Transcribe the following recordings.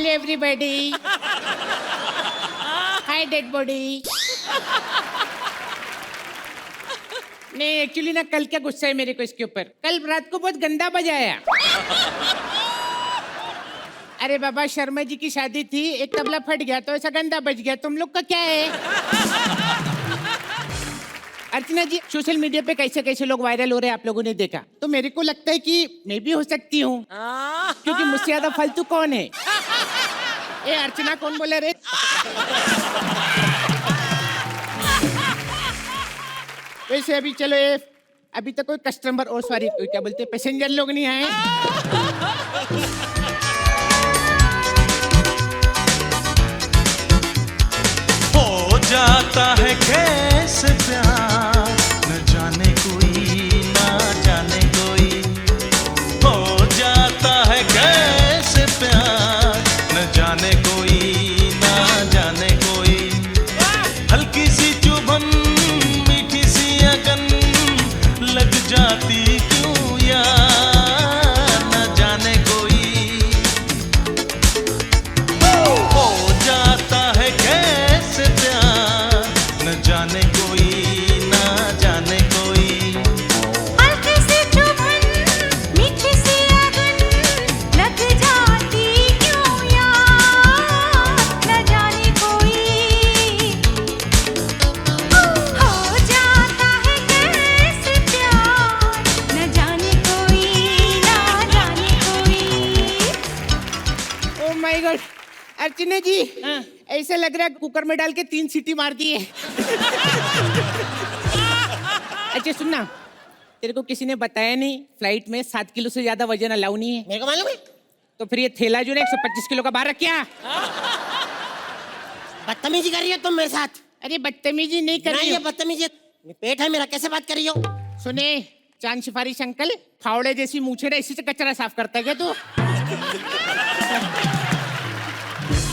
Hello everybody, हाय dead body. नहीं actually ना कल क्या गुस्सा है मेरे को इसके ऊपर, कल रात को बहुत गंदा बजाया। अरे बाबा शर्मा जी की शादी थी, एक तबला फट गया तो ऐसा गंदा बज गया। तुम लोग का क्या है? अर्चना जी सोशल मीडिया पे कैसे कैसे लोग वायरल हो रहे हैं आप लोगों ने देखा, तो मेरे को लगता है कि मैं भी हो सकती हूँ, क्योंकि मुझसे ज्यादा फालतू कौन है? ए अर्चना कौन बोले रे? वैसे अभी चलो ये अभी तक कोई कस्टमर और सॉरी क्या बोलते हैं पैसेंजर लोग नहीं आए। हो जाता है कैसे प्यार न जाने कोई ना जाने कोई, हो जाता है कैसे प्यार न जाने कोई ना जाने कोई, हल्की सी चुभन मीठी सी अगन लग जाती क्यों यार न जाने कोई, हो जाता है कैसे प्यार न जाने कोई ना जाने कोई, हल्की सी चुभन मीठी सी अगन लग जाती क्यों यार न जाने कोई, हो जाता है कैसे प्यार न जाने कोई ना जाने कोई। ओ माय गॉड अर्चना जी, ऐसा लग रहा है कुकर में डाल के 3 सीटी मार दी है। अच्छा सुनना, तेरे को किसी ने बताया नहीं फ्लाइट में 7 किलो से ज्यादा वजन अलाउ नहीं है? मेरे को मालूम है। तो फिर ये थैला जो है 125 किलो का बाहर रख क्या? बदतमीजी कर रही हो तुम मेरे साथ। अरे बदतमीजी नहीं कर नहीं रही ये हूँ। बदतमीजी, पेट है मेरा, कैसे बात कर रही हो? सुने चांद सिफारिश अंकल, फावड़े जैसी मूछे रहे इसी से कचरा साफ करता है क्या तू?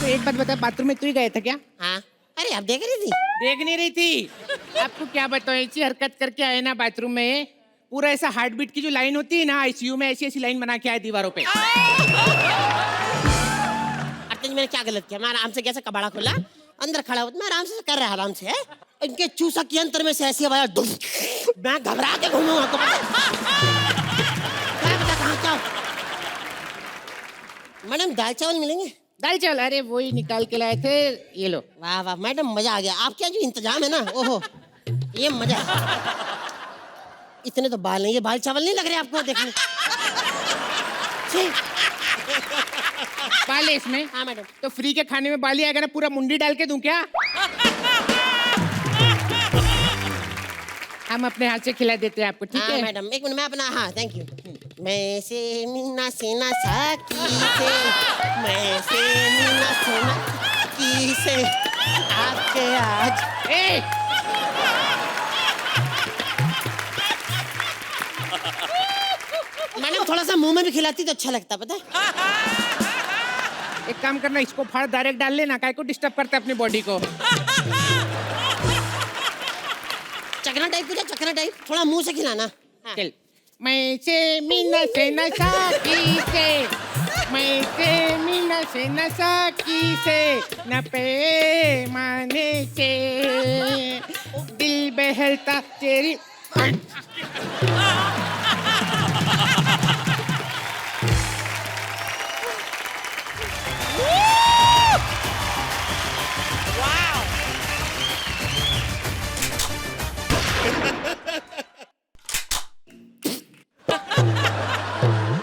तो एक बात बता, बाथरूम में तू ही गया था क्या? हाँ अरे अब देख रही थी। देख नहीं रही थी? आपको क्या बताऊं, ऐसी हरकत करके आए ना बाथरूम में, पूरा ऐसा हार्ट बीट की जो लाइन होती है ना आईसीयू में, ऐसी ऐसी लाइन बना के आए दीवारों पे। अर्जुन मैंने क्या गलत किया? मैं आराम से कैसे कबाड़ा खोला, अंदर खड़ा हुआ मैं आराम से कर रहा आराम से है? इनके चूसा की अंतर में से ऐसी आवाज मैं घबरा के घूमूंगा तो क्या पता कहाँ क्या। मैडम दाल चावल मिलेंगे? दाल चावल, अरे वही निकाल के लाए थे, ये लो। वाह वाह मैडम मजा आ गया, आपके जो इंतजाम है ना, ओहो ये मजा है। इतने तो बाल नहीं, ये बाल चावल नहीं लग रहे आपको देखने? छी। बाल है इसमें? हाँ मैडम। तो फ्री के खाने में बाल ही आएगा ना, पूरा मुंडी डाल के दूं क्या? हम अपने हाथ से खिला देते हैं आपको, ठीक हाँ है? मैडम एक मिनट मैं अपना, हाँ थैंक यू। मैं से मीना सेना साकी से, मैं से मीना सेना की से आपके आज ए! मैडम थोड़ा सा मुंह में भी खिलाती तो अच्छा लगता, पता है? एक काम करना, इसको फाड़ डायरेक्ट डाल लेना, काय को डिस्टर्ब करता है अपनी बॉडी को। चकना टाइप कुछ, चकना टाइप थोड़ा मुंह से खिलाना। हाँ। चल। मैं से मीना से नसाकी से, मैं से मीना से नसाकी से, न पैमाने से दिल बहलता तेरी।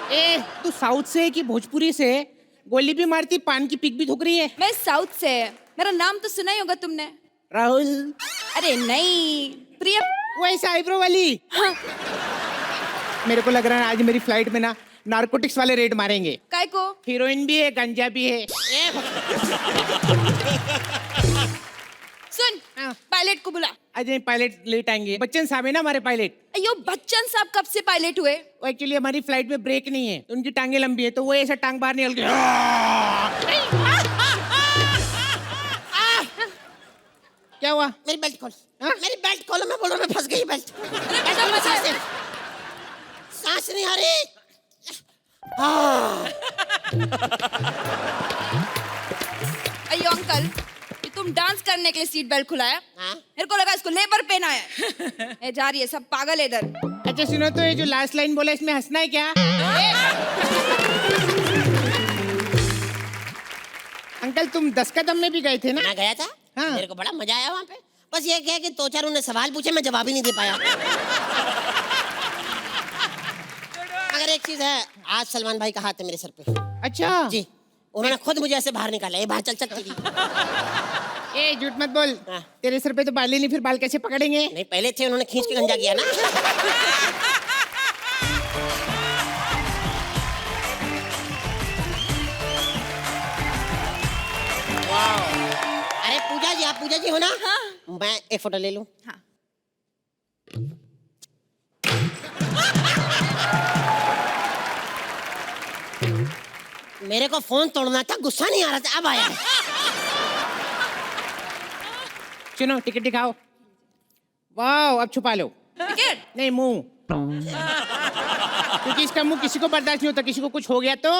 ए तू साउथ से है कि भोजपुरी से है? गोली भी मारती, पान की पिक भी थूक रही है। मैं साउथ से है, मेरा नाम तो सुना ही होगा तुमने। राहुल। अरे नहीं, प्रिया। वो ऐसा आईब्रो वाली। हाँ। मेरे को लग रहा है आज मेरी फ्लाइट में ना नारकोटिक्स वाले रेड मारेंगे। काय को? हीरोइन भी है, गंजा भी है। सुन, हाँ। पायलट को बुला। आज नहीं पायलट लेट आएंगे, बच्चन साहब है ना हमारे पायलट। अयो बच्चन साहब कब से पायलट हुए? वो एक्चुअली हमारी फ्लाइट में ब्रेक नहीं है, तो उनकी टांगे लंबी है, तो वो ऐसा टांग बाहर निकल गया। क्या हुआ? मेरी बेल्ट खोल। हाँ? मेरी बेल्ट खोलो, मैं बोल रहा हूँ मैं फंस गई बेल्ट। बेल्ट खोलो, सांस नहीं आ रही। अंकल, कि तुम डांस करने के लिए सीट बेल्ट खुलाया। हाँ? मेरे को लगा इसको लेबर पेन आया है। ये जा रही है, सब पागल है इधर। अच्छा सुनो, तो ये जो लास्ट लाइन बोला इसमें हंसना है क्या? अंकल तुम 10 कदम में भी गए थे ना? मैं गया था। हाँ। मेरे को बड़ा मजा आया वहाँ पे। बस ये क्या कि दो चार उन्हें सवाल पूछे, मैं जवाब ही नहीं दे पाया। मगर एक चीज है, आज सलमान भाई का हाथ है मेरे सर पे। अच्छा जी, उन्होंने खुद मुझे ऐसे बाहर निकाला। ये बाहर चल चल चल। ए झूठ मत बोल। हाँ। तेरे सर पे तो बाल ही नहीं, फिर बाल कैसे पकड़ेंगे? नहीं, पहले थे, उन्होंने खींच के गंजा किया ना। अरे पूजा जी, आप पूजा जी हो ना? हाँ। मैं एक फोटो ले लूं? हाँ। मेरे को फोन तोड़ना था, गुस्सा नहीं आ रहा था, अब आया। सुनो, टिकट दिखाओ। वाह, अब छुपा लो। टिकट? नहीं, मुंह। क्योंकि इसका मुंह किसी को बर्दाश्त नहीं होता, किसी को कुछ हो गया तो।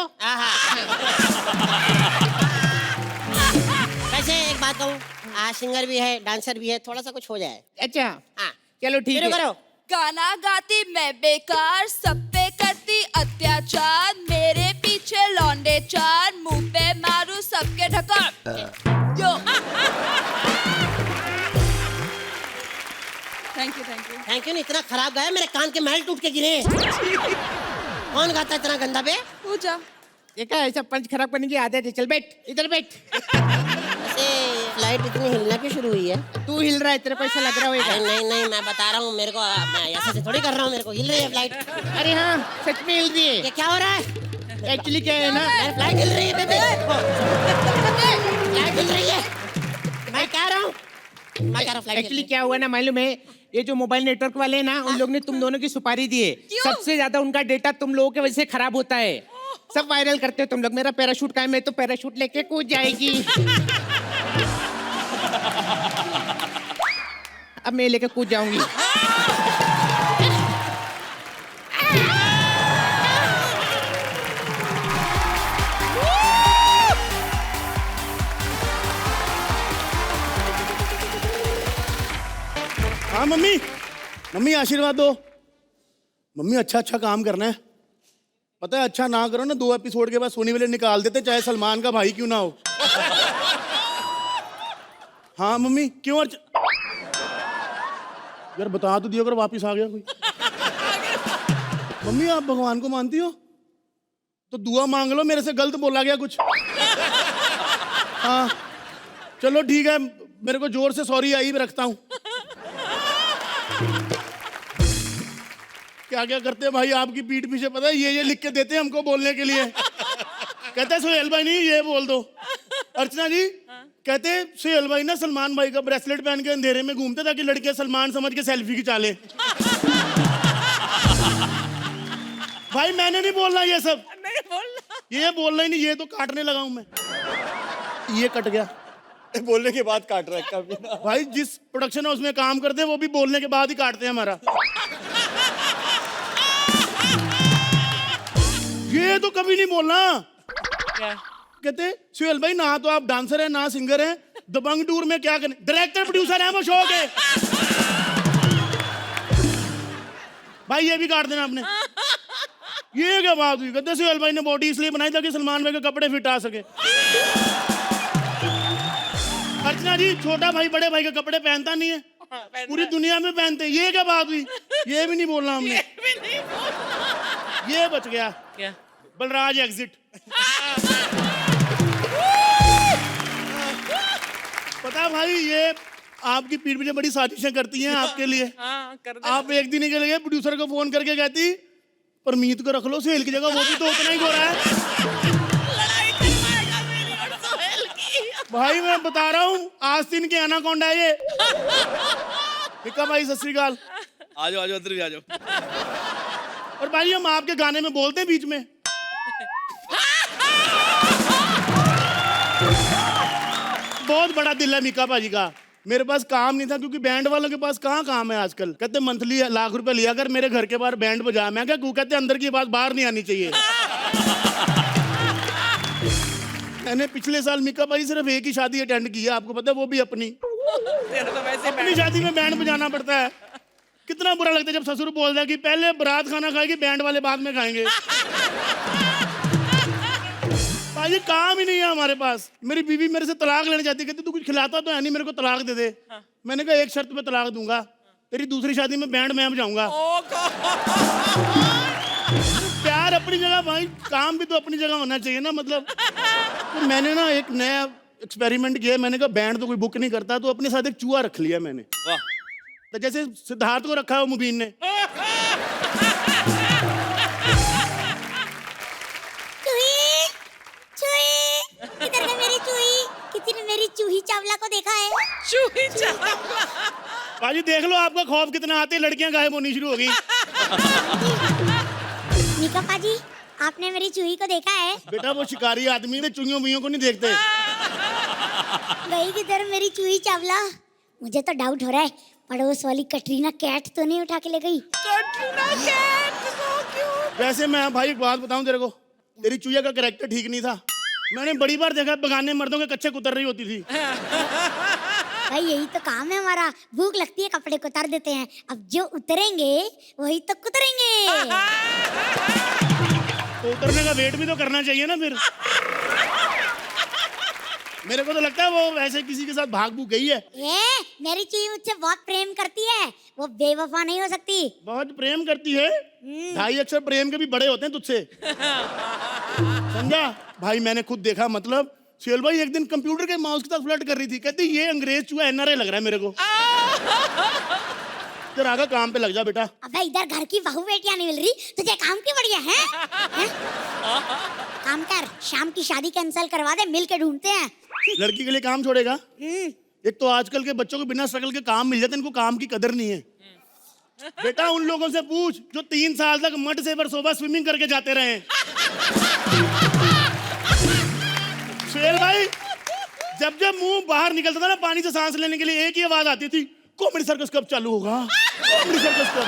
वैसे एक बात कहूँ, आज सिंगर भी है, डांसर भी है, थोड़ा सा कुछ हो जाए। अच्छा हाँ, चलो ठीक शुरू है। करो। गाना गाती मैं बेकार, सब पे करती अत्याचार, मेरे पीछे लौंडे चार, मुंह पे मारू सबके ढकार। Yo. Thank you thank you. Thank you नहीं, इतना खराब गाया, मेरे कान के महल टूट के गिरे। कौन गाता है इतना गंदा बे? पूजा। देखा, ऐसा पंच खराब करने की आदत है। चल बैठ, इधर बैठ। ऐसे फ्लाइट इतनी हिलना क्यों शुरू हुई है? तू हिल रहा है, तेरे को ऐसा लग रहा अरे होगा। नहीं नहीं, मैं बता रहा हूँ, मेरे को, मैं ऐसे से थोड़ी कर रहा हूँ, मेरे को हिल रही है फ्लाइट। अरे हाँ, सच में हिल रही है। ये क्या हो रहा है? एक्चुअली क्या है ना, मेरी फ्लाइट हिल रही है बेबे। फ्लाइट हिल रही है, मैं कह रहा हूँ, मैं कह रहा हूँ फ्लाइट एक्चुअली क्या हुआ ना मालूम है, ये जो मोबाइल नेटवर्क वाले हैं ना, उन लोग ने तुम दोनों की सुपारी दी है। क्यों? सबसे ज्यादा उनका डेटा तुम लोगों की वजह से खराब होता है। सब वायरल करते हो तुम लोग। मेरा पैराशूट का है, मैं तो पैराशूट लेके कूद जाएगी। अब मैं लेके कूद जाऊंगी। हाँ मम्मी, मम्मी आशीर्वाद दो। मम्मी अच्छा अच्छा काम करना है, पता है, अच्छा ना करो ना, 2 एपिसोड के बाद सोनी वाले निकाल देते, चाहे सलमान का भाई क्यों ना हो। हाँ मम्मी, क्यों यार बता तो दिया अगर वापिस आ गया कोई। मम्मी आप भगवान को मानती हो तो दुआ मांग लो, मेरे से गलत बोला गया कुछ। हाँ चलो ठीक है, मेरे को जोर से सॉरी आई भी रखता हूँ। क्या क्या करते हैं भाई आपकी पीठ पीछे, पता है, ये लिख के देते हैं हमको बोलने के लिए। कहते हैं सुहेल भाई नहीं, ये बोल दो। अर्चना जी कहते हैं सुहेल भाई ना सलमान भाई का ब्रेसलेट पहन के अंधेरे में घूमते ताकि लड़के सलमान समझ के सेल्फी खिंचा ले। भाई मैंने नहीं बोलना ये सब, नहीं बोलना। ये बोलना ही नहीं, ये तो काटने लगा हूं मैं। ये कट गया, बोलने के बाद काट रहा है कभी ना। भाई जिस प्रोडक्शन हाउस में काम करते हैं वो भी बोलने के बाद ही काटते हैं हमारा। ये तो कभी नहीं बोलना। क्या? कहते सुहेल भाई ना तो आप डांसर हैं ना सिंगर हैं, दबंग टूर में क्या करें, डायरेक्टर प्रोड्यूसर है वो शो के। भाई ये भी काट देना आपने। ये क्या बात हुई? कहते सुहेल भाई ने बॉडी इसलिए बनाई ताकि सलमान भाई के कपड़े फिट आ सके। अर्चना जी छोटा भाई बड़े भाई के कपड़े पहनता नहीं है, पूरी दुनिया में पहनते हैं। ये क्या बात हुई? ये भी नहीं बोलना हमने। ये बच गया। क्या? बलराज एग्जिट। पता भाई ये आपकी पीठ पीछे बड़ी साजिशें करती हैं आपके लिए। आप एक दिन के लिए प्रोड्यूसर को फोन करके कहती परमीत को रख लो सुहेल की जगह, वो भी तो उतना ही गोरा है। भाई मैं बता रहा हूँ आस्तीन के एनाकोंडा ये। भाई सत श्री अकाल। आ जाओ अंदर भी आ जाओ। और भाई हम आपके गाने में बोलते हैं बीच में। बहुत बड़ा दिल है मीका भाजी का। मेरे पास काम नहीं था क्योंकि बैंड वालों के पास कहाँ काम है आजकल। कहते मंथली ₹1,00,000 लिया कर मेरे घर के बाहर बैंड बजा। मैं क्या कहते अंदर की बात बाहर नहीं आनी चाहिए। मैंने पिछले साल मिका भाई सिर्फ एक ही शादी अटेंड की है, आपको पता है, वो भी अपनी। तेरा तो वैसे अपनी शादी में बैंड बजाना पड़ता है। कितना बुरा लगता है जब ससुर बोलता है कि पहले बारात खाना खाएगी, बैंड वाले बाद में खाएंगे। भाई काम ही नहीं है हमारे पास। मेरी बीवी मेरे से तलाक लेने जाती है, कहती तू कुछ खिलाता तो है नहीं, मेरे को तलाक दे दे। मैंने कहा एक शर्त पे तलाक दूंगा, तेरी दूसरी शादी में बैंड मैं बजाऊंगा। प्यार अपनी जगह भाई, काम भी तो अपनी जगह होना चाहिए ना। मतलब तो मैंने ना एक नया एक्सपेरिमेंट किया। मैंने कहा बैंड तो कोई बुक नहीं करता, तो अपने साथ एक चूहा रख लिया मैंने। वाह। तो जैसे सिद्धार्थ को रखा है मुबीन ने। किधर है मेरी चूही? किसी ने मेरी चूही चावला को देखा है? चूही चावला। बाजी देख लो आपका खौफ कितना आते, लड़कियां गायब होनी शुरू हो गई। निका पाजी, आपने मेरी चूही को देखा है? बेटा वो शिकारी आदमी है, चुईयों मुइयों को नहीं देखते। गई किधर मेरी चूही चावला? मुझे तो डाउट हो रहा है, पड़ोस वाली कटरीना कैट तो नहीं उठा के ले गई? Katrina cat, so cute। वैसे मैं भाई एक बात बताऊं तेरे को, तेरी चुईया का कैरेक्टर ठीक नहीं था। मैंने बड़ी बार देखा बगाने मर्दों के कच्चे कुतर रही होती थी। भाई यही तो काम है हमारा, भूख लगती है कपड़े को उतार देते हैं, अब जो उतरेंगे वही तो कुतरेंगे। तो उतरने का वेट भी तो करना चाहिए ना फिर। मेरे को तो लगता है वो वैसे किसी के साथ भाग भूग गई है। मेरी चूही मुझसे बहुत प्रेम करती है, वो बेवफा नहीं हो सकती। बहुत प्रेम करती है? 2.5 अक्षर प्रेम के भी बड़े होते हैं तुझसे, समझा भाई? मैंने खुद देखा। मतलब सुहेल भाई एक दिन कंप्यूटर के माउस के साथ फ्लर्ट कर रही थी, कहती ये अंग्रेज चूहा NRI लग रहा है मेरे को। तेरा आगे काम पे लग जा बेटा। अबे इधर घर की बहू बेटियां नहीं मिल रही, तुझे काम की बढ़िया है? काम कर, शाम की शादी कैंसिल करवा दे, मिल के ढूंढते हैं। लड़की के लिए काम छोड़ेगा? एक तो आजकल के बच्चों को बिना स्ट्रगल के काम मिल जाता है, इनको काम की कदर नहीं है। बेटा उन लोगों से पूछ जो 3 साल तक मड से सुबह स्विमिंग करके जाते रहे। सुहेल भाई जब जब मुंह बाहर निकलता था ना पानी से सांस लेने के लिए, एक ही आवाज आती थी, कॉमेडी सर्कस कब चालू होगा? कॉमेडी सर्कस कब?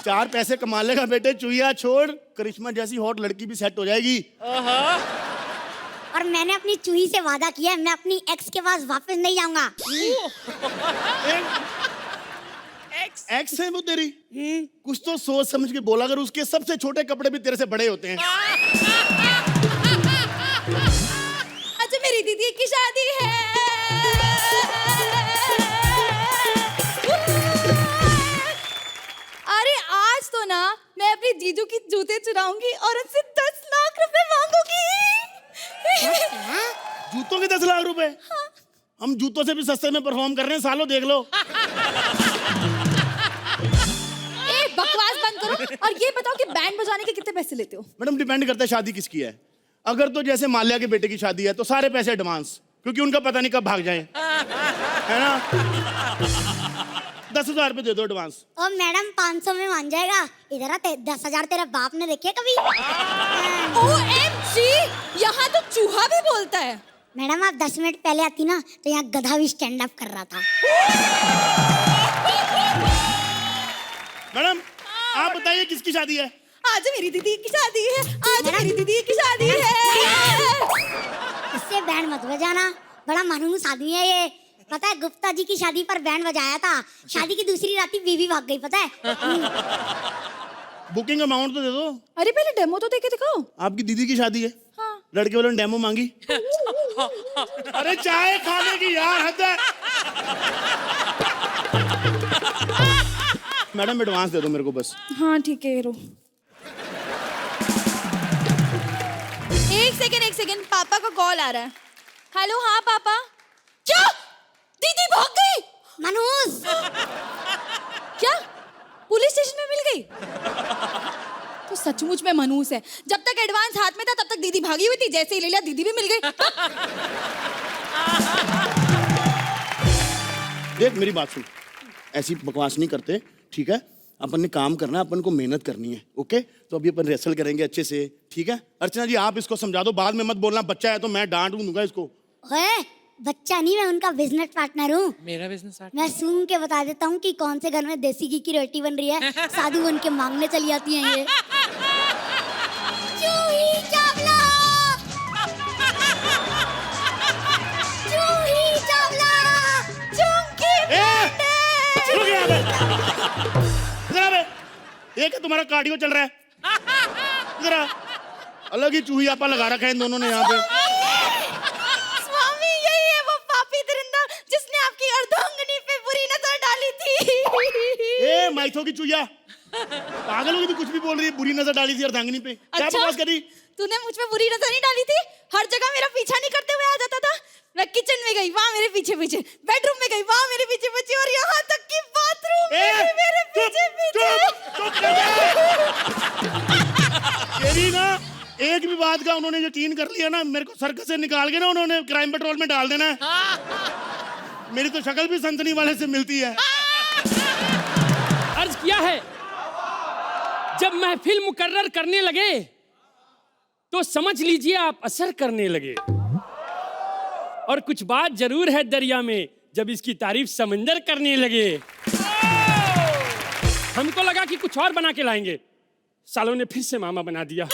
4 पैसे कमा लेगा बेटे, चुईया छोड़, करिश्मा जैसी हॉट लड़की भी सेट हो जाएगी। और मैंने अपनी चूही से वादा किया है, मैं अपनी एक्स के पास वापस नहीं जाऊंगा। एक्स है वो तेरी? कुछ तो सोच समझ के बोला अगर, उसके सबसे छोटे कपड़े भी तेरे से बड़े होते हैं। अच्छा मेरी दीदी की शादी है। अरे आज तो ना मैं अपनी जीजू की जूते चुराऊंगी और उनसे 10 लाख रुपए मांगूंगी। जूतों के 10 लाख रुपए? हाँ। हम जूतों से भी सस्ते में परफॉर्म कर रहे हैं, सालों देख लो। बकवास बंद करो और ये बताओ कि बैंड बजाने के कितने पैसे लेते हो? मैडम डिपेंड करता है शादी किसकी है। अगर तो जैसे माल्या के बेटे की शादी है तो सारे पैसे एडवांस, क्योंकि उनका पता नहीं कब भाग जाए, है ना? 10,000 रुपए दे दो एडवांस। ओ मैडम 500 में मान जाएगा। इधर आ, 10,000 तेरा बाप ने देखे कभी? OMG, यहाँ तो चूहा भी बोलता है। मैडम आप 10 मिनट पहले आती ना तो यहाँ गधा भी स्टैंड अप कर रहा था। मैडम आप बताइए किसकी शादी है? आज मेरी दीदी की शादी है, आज मेरी दीदी की शादी है। इससे बैंड मत बजाना, बड़ा मनहूस आदमी है ये। पता है गुप्ता जी की शादी पर बैंड बजाया था, शादी की दूसरी रात ही बीवी भाग गई, पता है? बुकिंग अमाउंट तो दे दो। अरे पहले डेमो तो देके दिखाओ। आपकी दीदी की शादी है? हाँ। लड़के वालों ने डेमो मांगी। अरे चाय खाने की यार हद है। मैडम एडवांस दे दो मेरे को बस। हाँ ठीक है, रो। एक सेकंड, पापा का कॉल आ रहा है। हेलो, हाँ पापा। क्या दीदी भाग गई? मनहूस। क्या पुलिस स्टेशन में मिल गई? तो सचमुच में मनहूस है। जब तक एडवांस हाथ में था तब तक दीदी भागी हुई थी, जैसे ही ले लिया दीदी भी मिल गई। देख मेरी बात सुन, ऐसी बकवास नहीं करते, ठीक है? अपन ने काम करना है, अपन को मेहनत करनी है, ओके? तो अभी अपन रेसल करेंगे अच्छे से, ठीक है? अर्चना जी आप इसको समझा दो, बाद में मत बोलना बच्चा है तो मैं डांट दूंगा इसको। ओए बच्चा नहीं, मैं उनका बिजनेस पार्टनर हूँ। मेरा बिजनेस मैं सूंघ के बता देता हूँ कि कौन से घर में देसी घी की रोटी बन रही है, साधु बन के मांगने चली आती हैं ये। चूही चावला देखा तुम्हारा कार्डियो चल रहा है। इधर आ। अलग ही चूही आपा लगा रखा है इन दोनों ने यहाँ पे। स्वामी यही है वो पापी दरिंदा जिसने आपकी अर्धांगिनी पे बुरी नजर डाली थी। ए माइथो की चूहिया, पागल हो गई, तू कुछ भी बोल रही है। बुरी नजर डाली थी अर्धांगिनी पे, क्या बकवास करी? तूने मुझ पे बुरी नजर नहीं डाली थी। हर जगह मेरा पीछा नहीं करते हुए आ जाता था। मैं किचन में गई, वहाँ मेरे पीछे पीछे, बेडरूम में गई, वहाँ मेरे पीछे पीछे, और यहाँ तक कि बाथरूम में भी मेरे पीछे पीछे। तेरी ना एक भी बात का उन्होंने यकीन कर लिया ना, मेरे को सर्कस से निकाल के ना उन्होंने क्राइम पेट्रोल में डाल देना है। मेरी तो शक्ल भी सनसनी वाले से मिलती है। अर्ज किया है, जब महफिल मुकर्रर करने लगे तो समझ लीजिए आप असर करने लगे। और कुछ बात जरूर है दरिया में, जब इसकी तारीफ समंदर करने लगे। हमको लगा कि कुछ और बना के लाएंगे, सालों ने फिर से मामा बना दिया।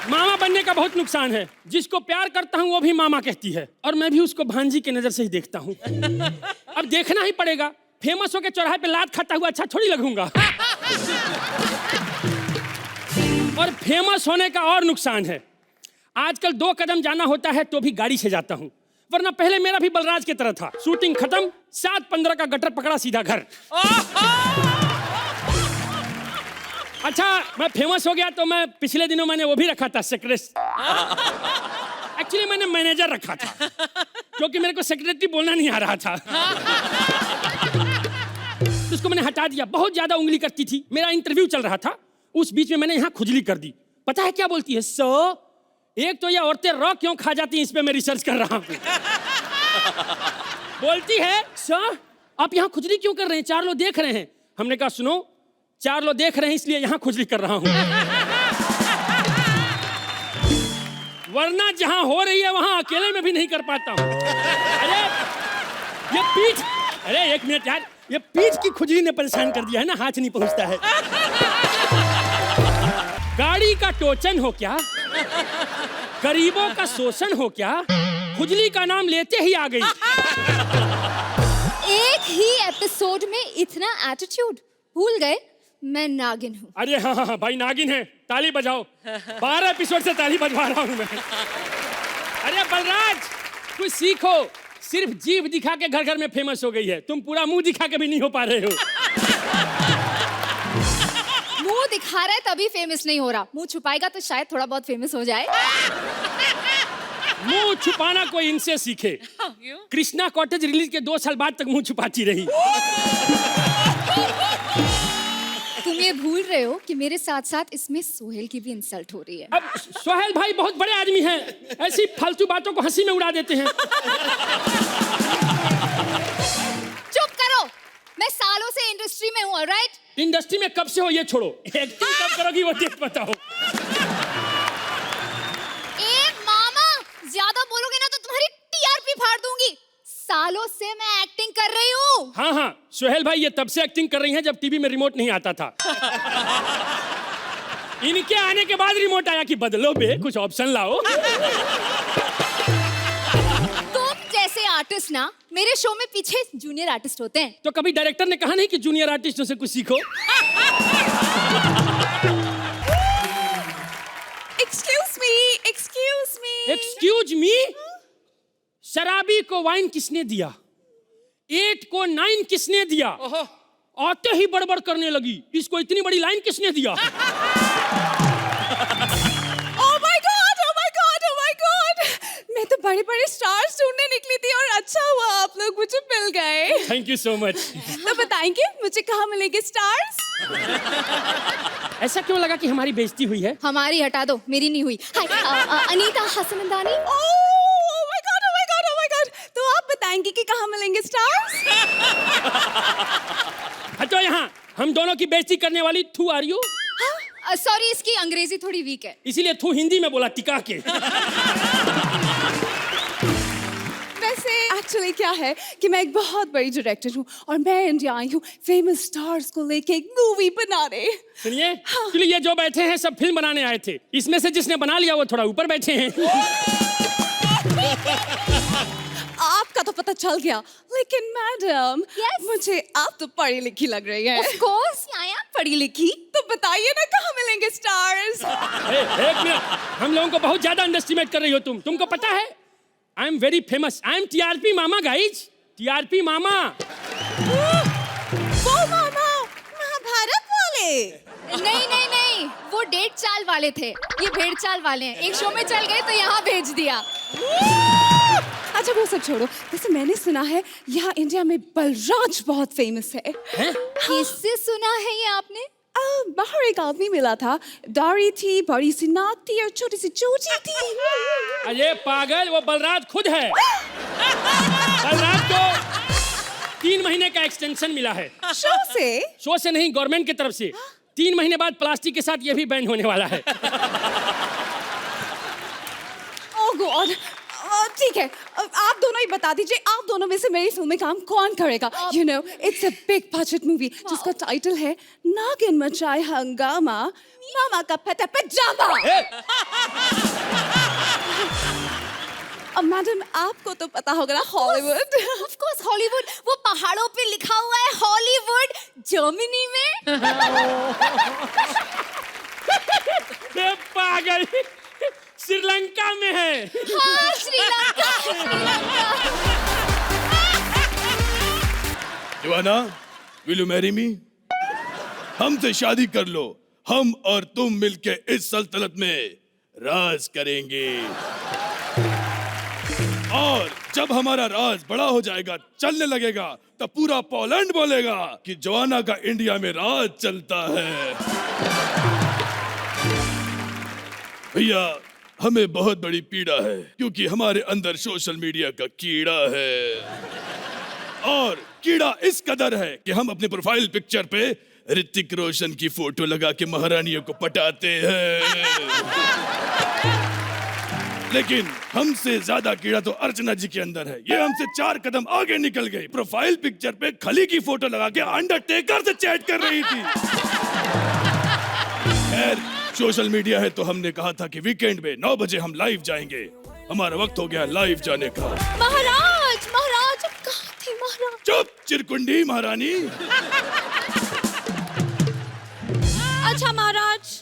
मामा बनने का बहुत नुकसान है। जिसको प्यार करता हूं वो भी मामा कहती है, और मैं भी उसको भांजी की नजर से ही देखता हूं। अब देखना ही पड़ेगा, फेमस होके चौराहे पे लात खाता हुआ अच्छा थोड़ी लगूंगा। और फेमस होने का और नुकसान है, आजकल 2 कदम जाना होता है तो भी गाड़ी से जाता हूं, वरना पहले मेरा भी बलराज की तरह था। शूटिंग खत्म, 7:15 का गटर पकड़ा, सीधा घर। अच्छा, मैं फेमस हो गया तो मैं पिछले दिनों मैंने वो भी रखा था, सेक्रेटरी। एक्चुअली मैंने मैनेजर रखा था, क्योंकि मेरे को सेक्रेटरी बोलना नहीं आ रहा था। तो उसको मैंने हटा दिया। बहुत ज्यादा उंगली करती थी। मेरा इंटरव्यू चल रहा था, उस बीच में मैंने यहाँ खुजली कर दी। पता है क्या बोलती है? एक तो ये औरतें रॉ क्यों खा जाती हैं, इस पे मैं रिसर्च कर रहा हूँ। बोलती है, सर आप यहाँ खुजली क्यों कर रहे हैं, 4 लोग देख रहे हैं। हमने कहा सुनो, 4 लोग देख रहे हैं इसलिए यहाँ खुजली कर रहा हूँ, वरना जहाँ हो रही है वहाँ अकेले में भी नहीं कर पाता हूँ। अरे ये पीठ, अरे 1 मिनट यार, ये पीठ की खुजली ने परेशान कर दिया है ना, हाथ नहीं पहुँचता है। गाड़ी का टोचन हो क्या, गरीबों का शोषण हो क्या, खुजली का नाम लेते ही आ गई। एक ही एपिसोड में इतना एटीट्यूड, भूल गए मैं नागिन हूँ। अरे हाँ हाँ भाई, नागिन है, ताली बजाओ। 12 एपिसोड से ताली बजवा रहा हूँ मैं। अरे बलराज कुछ सीखो, सिर्फ जीभ दिखा के घर घर में फेमस हो गई है, तुम पूरा मुंह दिखा के भी नहीं हो पा रहे हो। मुंह दिखा रहा है तभी फेमस नहीं हो रहा, मुंह छुपाएगा तो शायद थोड़ा बहुत फेमस हो जाए। मुंह छुपाना कोई इनसे सीखे। कृष्णा कॉटेज रिलीज के 2 साल बाद तक मुंह छुपाती रही। तुम ये भूल रहे हो कि मेरे साथ साथ इसमें सोहेल की भी इंसल्ट हो रही है। अब सोहेल भाई बहुत बड़े आदमी हैं, ऐसी फालतू बातों को हंसी में उड़ा देते हैं। चुप करो, मैं सालों से इंडस्ट्री में हूँ, ऑलराइट? इंडस्ट्री में कब से हो ये छोड़ो, एक्टिंग कब करोगी वो देख बताओ। ए मामा, ज्यादा बोलोगे ना तो तुम्हारी टीआरपी फाड़ दूंगी। सालों से मैं एक्टिंग कर रही हूँ। हाँ हाँ, सोहेल भाई ये तब से एक्टिंग कर रही हैं जब टीवी में रिमोट नहीं आता था। इनके आने के बाद रिमोट आया कि बदलो बे, कुछ ऑप्शन लाओ। तुम जैसे आर्टिस्ट ना मेरे शो में पीछे जूनियर आर्टिस्ट होते हैं। तो कभी डायरेक्टर ने कहा नहीं कि जूनियर आर्टिस्टों से कुछ सीखो? Excuse me, excuse me, excuse me? शराबी को वाइन किसने दिया? 8 को 9 किसने दिया? आते ही बड़बड़ करने लगी, इसको इतनी बड़ी लाइन किसने दिया? Oh my God, oh my God, oh my God! मैं तो बड़े-बड़े स्टार्स ढूंढने निकली थी और अच्छा हुआ आप लोग मुझे मिल गए। Thank you so much. तो बताएंगे मुझे कहाँ मिलेंगे स्टार्स? ऐसा क्यों लगा कि हमारी बेइज्जती हुई है? हमारी हटा दो, मेरी नहीं हुई। हाय, अनीता हसनंदानी। तो आप बताएंगे कि कहाँ मिलेंगे स्टार्स? हटो यहाँ, हम दोनों की बेइज्जती करने वाली थू आर यू? सॉरी, इसकी अंग्रेजी थोड़ी वीक है, इसीलिए थू हिंदी में बोला टिका के। वैसे एक्चुअली क्या है कि मैं एक बहुत बड़ी डायरेक्टर हूँ और मैं इंडिया आई हूँ फेमस स्टार्स को लेके एक मूवी बनाने। सुनिए, एक्चुअली ये जो बैठे हैं सब फिल्म बनाने आए थे, इसमें से जिसने बना लिया वो थोड़ा ऊपर बैठे हैं। आपका तो पता चल गया, लेकिन मैडम मुझे आप तो पढ़ी लिखी लग रही है। Of course, I am पढ़ी लिखी। तो बताइए ना कहाँ मिलेंगे स्टार्स? एक मिनट, हम लोगों को बहुत ज्यादा अंडरस्टिमेट कर रही हो तुम। तुमको पता है I am very famous, I am TRP मामा गाइज, टीआरपी मामा। वो मामा महाभारत वाले? नहीं नहीं नहीं, वो डेढ़ चाल वाले थे, ये भेड़ चाल वाले हैं। एक शो में चल गए तो यहाँ भेज दिया। अच्छा वो सब छोड़ो, वैसे मैंने सुना है यहाँ इंडिया में बलराज बहुत फेमस है। किससे सुना है ये आपने? बाहर एक आदमी मिला था, दाढ़ी थी, बड़ी सी नाक थी और छोटी सी चोटी थी। अरे पागल, वो बलराज खुद है। बलराज को 3 महीने का एक्सटेंशन मिला है। शो से नहीं, गवर्नमेंट की तरफ से। 3 महीने बाद प्लास्टिक के साथ ये भी बैन होने वाला है। ओह गॉड, ठीक है, आप दोनों ही बता दीजिए, आप दोनों में से मेरी फिल्म में काम कौन करेगा? You know, it's a big budget movie जिसका टाइटल है नागिन मचाए हंगामा, मामा का फटा पजामा। अब मैडम आपको तो पता होगा ना हॉलीवुड। Of course, Hollywood. वो पहाड़ों पे लिखा हुआ है हॉलीवुड, जर्मनी में। पागल, श्रीलंका में है। हाँ, Sri Lanka, Sri Lanka. Joanna, will you marry me? हमसे शादी कर लो, हम और तुम मिलके इस सल्तनत में राज करेंगे। और जब हमारा राज बड़ा हो जाएगा, चलने लगेगा, तब पूरा पोलैंड बोलेगा कि जोआना का इंडिया में राज चलता है। भैया, हमें बहुत बड़ी पीड़ा है क्योंकि हमारे अंदर सोशल मीडिया का कीड़ा है। और कीड़ा इस कदर है कि हम अपने प्रोफाइल पिक्चर पे ऋतिक रोशन की फोटो लगा के महारानियों को पटाते हैं। लेकिन हमसे ज्यादा कीड़ा तो अर्चना जी के अंदर है। ये हमसे 4 कदम आगे निकल गई। प्रोफाइल पिक्चर पे खली की फोटो लगा के अंडरटेकर से चैट कर रही थी। खैर, सोशल मीडिया है तो हमने कहा था कि वीकेंड में 9 बजे हम लाइव जाएंगे। हमारा वक्त हो गया लाइव जाने का। महाराज, महाराज, अब कहाँ थे महाराज? चुप चिरकुंडी महारानी। अच्छा महाराज,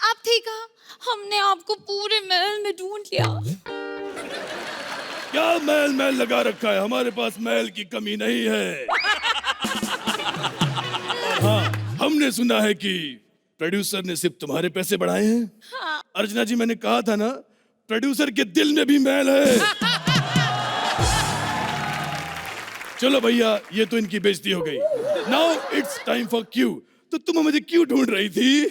आप ठीक है? हमने आपको पूरे महल में ढूंढ लिया। क्या महल महल लगा रखा है? हमारे पास महल की कमी नहीं है। और हाँ, हमने सुना है कि प्रोड्यूसर ने सिर्फ तुम्हारे पैसे बढ़ाए हैं। हाँ। अर्चना जी, मैंने कहा था ना, प्रोड्यूसर के दिल में भी महल है। चलो भैया, ये तो इनकी बेइज्जती हो गई। Now it's time for Q. तो तुम मुझे क्यों ढूंढ रही थी?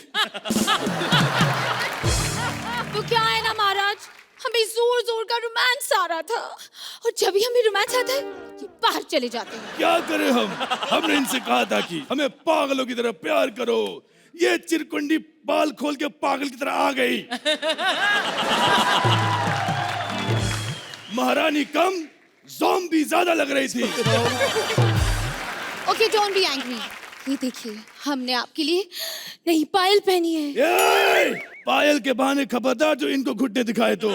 तो क्या है ना महाराज, हमें जोर जोर का रोमांस आ रहा था, और जब भी हमें रोमांस आता है ये बाहर चले जाते हैं। क्या करें हम? हमने इनसे कहा था कि हमें पागलों की तरह प्यार करो। ये चिरकुंडी बाल खोल के पागल की तरह आ गई। महारानी कम, ज़ॉम्बी ज्यादा लग रही थी। Okay, don't be angry. ये देखिए, हमने आपके लिए नई पायल पहनी है। ये पायल के बहाने खबरदार जो इनको घुटने दिखाए तो।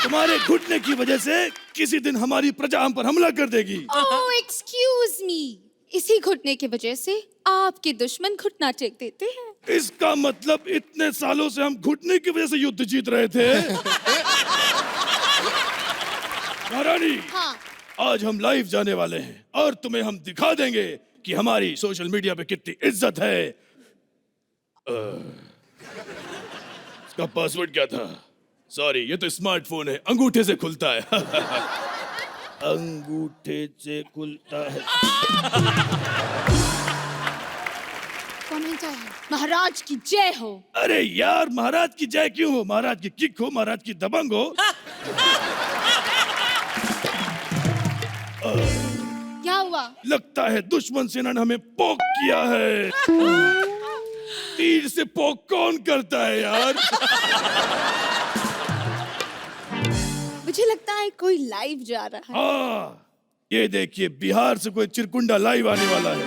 तुम्हारे घुटने की वजह से किसी दिन हमारी प्रजा हम पर हमला कर देगी। ओह एक्सक्यूज मी, इसी घुटने की वजह से आपके दुश्मन घुटना टेक देते हैं। इसका मतलब इतने सालों से हम घुटने की वजह से युद्ध जीत रहे थे। महारानी, हाँ। आज हम लाइव जाने वाले हैं और तुम्हें हम दिखा देंगे कि हमारी सोशल मीडिया पे कितनी इज्जत है। इसका पासवर्ड क्या था? सॉरी, ये तो स्मार्टफोन है, अंगूठे से खुलता है। अंगूठे से खुलता है। कमेंट है, महाराज की जय हो। अरे यार, महाराज की जय क्यों हो? महाराज की किक हो, महाराज की दबंग हो। क्या हुआ? लगता है दुश्मन सेना ने हमें पोक किया है। तीर से पोक कौन करता है यार? मुझे लगता है कोई लाइव जा रहा है। हाँ, ये देखिए, बिहार से कोई चिरकुंडा लाइव आने वाला है।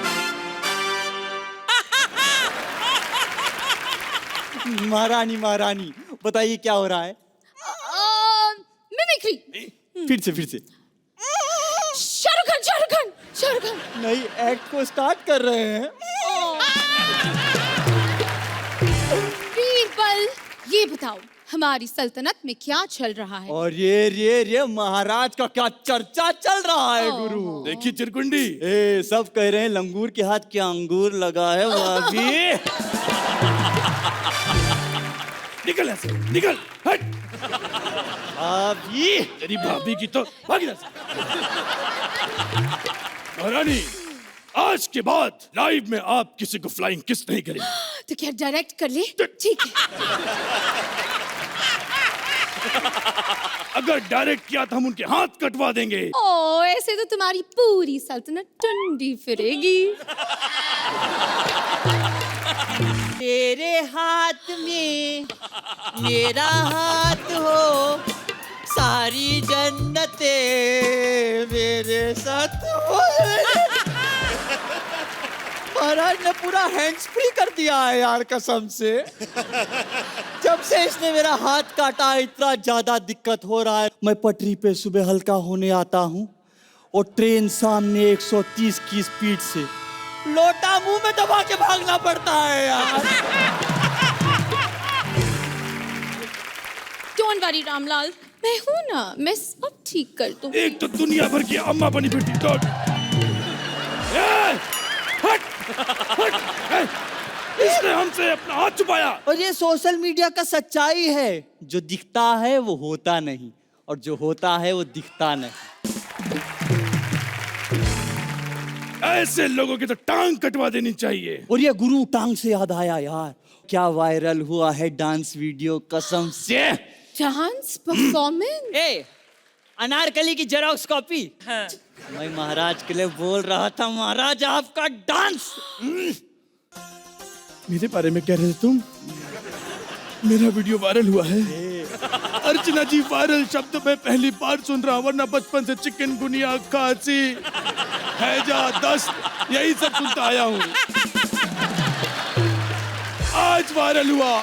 महारानी, महारानी, बताइए क्या हो रहा है? मिमिक्री। फिर से सरगम नई एक्ट को स्टार्ट कर रहे हैं। बीरबल, ये बताओ हमारी सल्तनत में क्या चल रहा है? और ये महाराज का क्या चर्चा चल रहा है गुरु? देखिए चिरकुंडी, सब कह रहे हैं लंगूर के हाथ क्या अंगूर लगा है भाभी। निकल ऐसे, निकल, हट। भाभी, तेरी भाभी की तो भागी ना। महारानी, आज के बाद लाइव में आप किसी को फ्लाइंग किस नहीं करेंगे। तो क्या डायरेक्ट कर ले? ठीक है। अगर डायरेक्ट किया तो हम उनके हाथ कटवा देंगे। ओ, ऐसे तो तुम्हारी पूरी सल्तनत टंडी फिरेगी। तेरे हाथ में मेरा हाथ हो, सारी जन्नतें मेरे साथ हो। महाराज ने पूरा हैंड्स फ्री कर दिया है यार, कसम से। जब से इसने मेरा हाथ काटा इतना ज्यादा दिक्कत हो रहा है। मैं पटरी पे सुबह हल्का होने आता हूँ और ट्रेन सामने 130 की स्पीड से, लोटा मुंह में दबा के भागना पड़ता है यार। डोंट वरी रामलाल, मैं हूं ना, मैं सब ठीक कर दूं। एक तो दुनिया भर की अम्मा बनी बेटी तो हट, हट, इसने हमसे अपना हाथ छुपाया। और ये सोशल मीडिया का सच्चाई है, जो दिखता है वो होता नहीं, और जो होता है वो दिखता नहीं। ऐसे लोगों की तो टांग कटवा देनी चाहिए। और ये गुरु, टांग से याद आया यार, क्या वायरल हुआ है डांस वीडियो, कसम से। Dance performance? अनारकली की जेरोक्स कॉपी। मैं महाराज के लिए बोल रहा था, महाराज आपका डांस। मेरे बारे में कह रहे थे तुम? मेरा वीडियो वायरल हुआ है। अर्चना जी, वायरल शब्द मैं पहली बार सुन रहा हूं, वरना बचपन से चिकनगुनिया, खांसी, हैजा, दस्त यही सब सुनता आया हूं। आज वायरल हुआ।